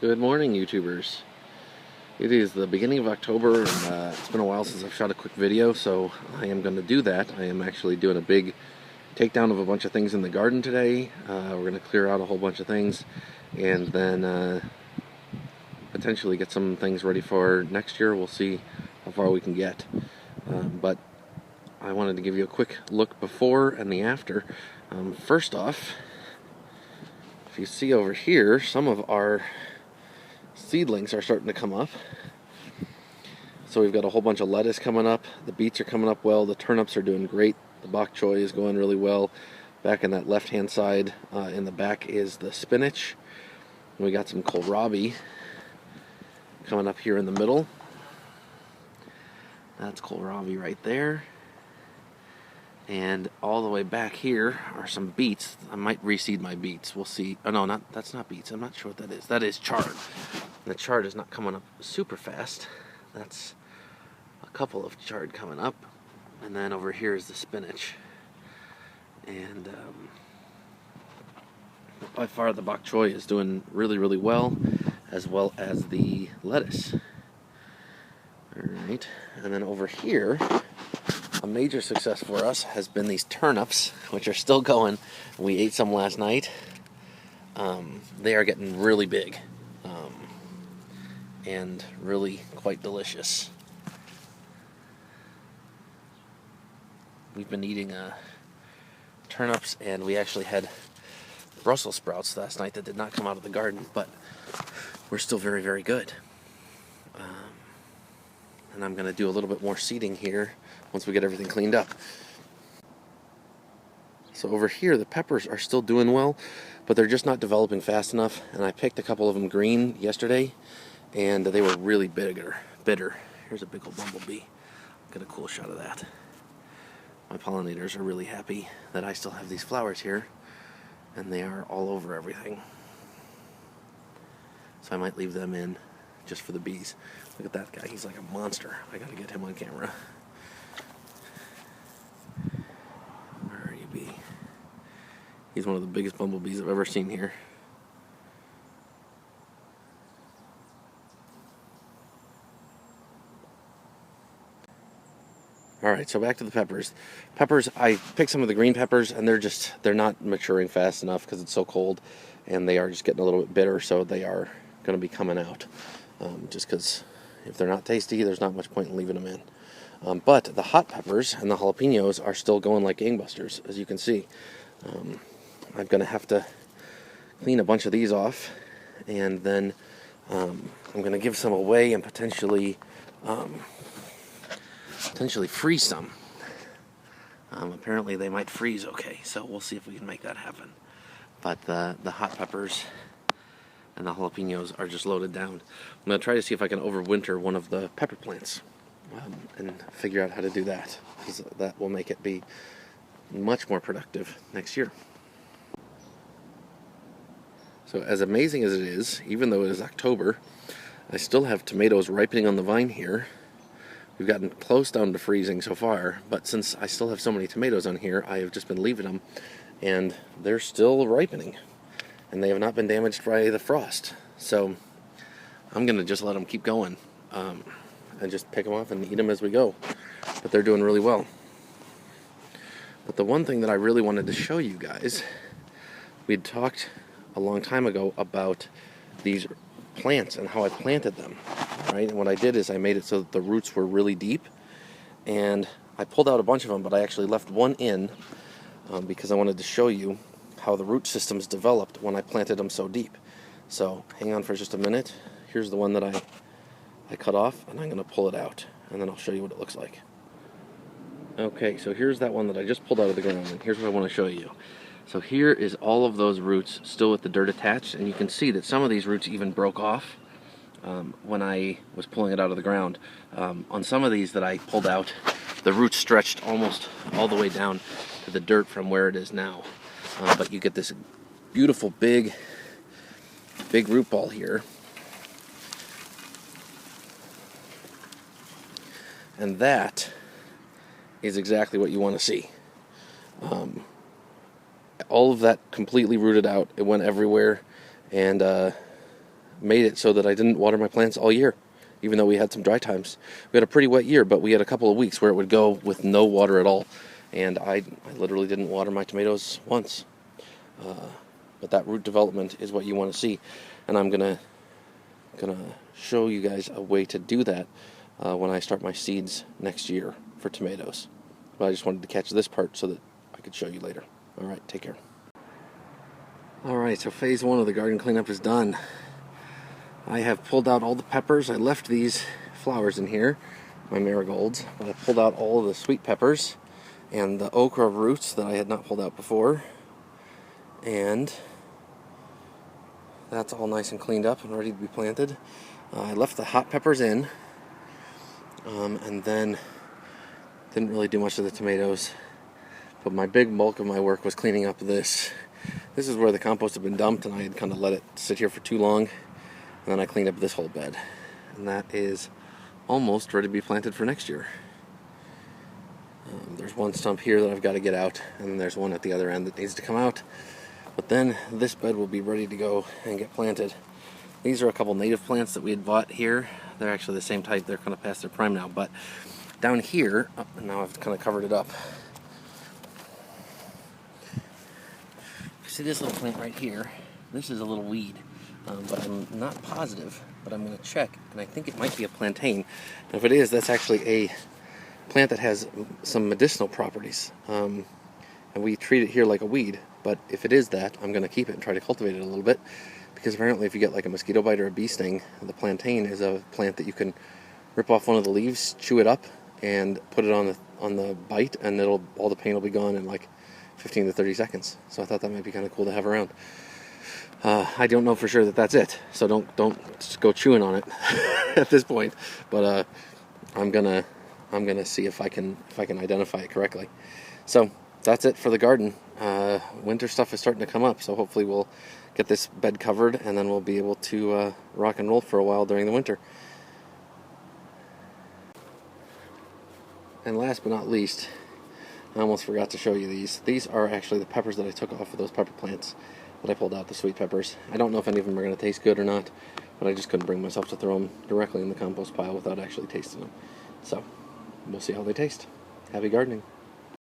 Good morning, YouTubers. It is the beginning of October, and it's been a while since I've shot a quick video, so I am going to do that. I am actually doing a big takedown of a bunch of things in the garden today. We're going to clear out a whole bunch of things, and then potentially get some things ready for next year. We'll see how far we can get. But I wanted to give you a quick look before and the after. First off, if you see over here, some of our seedlings are starting to come up. So we've got a whole bunch of lettuce coming up. The beets are coming up well. The turnips are doing great. The bok choy is going really well. Back in that left-hand side, in the back, is the spinach. And we got some kohlrabi coming up here in the middle. That's kohlrabi right there. And all the way back here are some beets. I might reseed my beets. We'll see. Oh no, that's not beets. I'm not sure what that is. That is chard. The chard is not coming up super fast. That's a couple of chard coming up. And then over here is the spinach. And by far the bok choy is doing really, really well as the lettuce. Alright, and then over here, a major success for us has been these turnips, which are still going. We ate some last night. They are getting really big and really quite delicious. We've been eating turnips, and we actually had Brussels sprouts last night that did not come out of the garden, but were still very, very good. And I'm going to do a little bit more seeding here once we get everything cleaned up. So over here, the peppers are still doing well, but they're just not developing fast enough. And I picked a couple of them green yesterday, and they were really bitter. Here's a big old bumblebee. Get a cool shot of that. My pollinators are really happy that I still have these flowers here, and they are all over everything. So I might leave them in just for the bees. Look at that guy, he's like a monster. I gotta get him on camera. Where are you, bee? He's one of the biggest bumblebees I've ever seen here. Alright, so back to the peppers. Peppers, I picked some of the green peppers, and they're not maturing fast enough because it's so cold, and they are just getting a little bit bitter, so they are going to be coming out. Just because if they're not tasty, there's not much point in leaving them in. But the hot peppers and the jalapenos are still going like gangbusters, as you can see. I'm going to have to clean a bunch of these off, and then I'm going to give some away and potentially freeze some. Apparently they might freeze okay, so we'll see if we can make that happen. But the hot peppers and the jalapenos are just loaded down. I'm going to try to see if I can overwinter one of the pepper plants and figure out how to do that, because that will make it be much more productive next year. So as amazing as it is, even though it is October, I still have tomatoes ripening on the vine here. We've gotten close down to freezing so far, but since I still have so many tomatoes on here, I have just been leaving them, and they're still ripening. And they have not been damaged by the frost. So I'm going to just let them keep going and just pick them off and eat them as we go. But they're doing really well. But the one thing that I really wanted to show you guys, we'd talked a long time ago about these plants and how I planted them. Right? And what I did is I made it so that the roots were really deep. And I pulled out a bunch of them, but I actually left one in because I wanted to show you how the root systems developed when I planted them so deep. So hang on for just a minute. Here's the one that I cut off, and I'm going to pull it out, and then I'll show you what it looks like. Okay, so here's that one that I just pulled out of the ground, and here's what I want to show you. So here is all of those roots still with the dirt attached, and you can see that some of these roots even broke off when I was pulling it out of the ground. On some of these that I pulled out, the roots stretched almost all the way down to the dirt from where it is now. But you get this beautiful big root ball here. And that is exactly what you want to see. All of that completely rooted out. It went everywhere, and made it so that I didn't water my plants all year, even though we had some dry times. We had a pretty wet year, but we had a couple of weeks where it would go with no water at all, and I literally didn't water my tomatoes once. But that root development is what you want to see, and I'm gonna show you guys a way to do that when I start my seeds next year for tomatoes. But I just wanted to catch this part so that I could show you later. All right, take care. All right, so phase 1 of the garden cleanup is done. I have pulled out all the peppers. I left these flowers in here, my marigolds, but I pulled out all of the sweet peppers and the okra roots that I had not pulled out before. And that's all nice and cleaned up and ready to be planted. I left the hot peppers in, and then didn't really do much of the tomatoes. But my big bulk of my work was cleaning up this. This is where the compost had been dumped, and I had kind of let it sit here for too long. And then I cleaned up this whole bed. And that is almost ready to be planted for next year. There's one stump here that I've got to get out, and then there's one at the other end that needs to come out. But then this bed will be ready to go and get planted. These are a couple native plants that we had bought here. They're actually the same type. They're kind of past their prime now. But down here, now I've kind of covered it up. See this little plant right here? This is a little weed. But I'm not positive, but I'm going to check, and I think it might be a plantain. And if it is, that's actually a plant that has some medicinal properties, and we treat it here like a weed. But if it is that, I'm going to keep it and try to cultivate it a little bit, because apparently if you get like a mosquito bite or a bee sting, the plantain is a plant that you can rip off one of the leaves, chew it up, and put it on the bite, and all the pain will be gone in like 15 to 30 seconds. So I thought that might be kind of cool to have around. I don't know for sure that that's it, so don't just go chewing on it at this point. But I'm gonna see if I can identify it correctly. So that's it for the garden. Winter stuff is starting to come up, so hopefully we'll get this bed covered, and then we'll be able to rock and roll for a while during the winter. And last but not least, I almost forgot to show you these. These are actually the peppers that I took off of those pepper plants that I pulled out, the sweet peppers. I don't know if any of them are going to taste good or not, but I just couldn't bring myself to throw them directly in the compost pile without actually tasting them. So, we'll see how they taste. Happy gardening.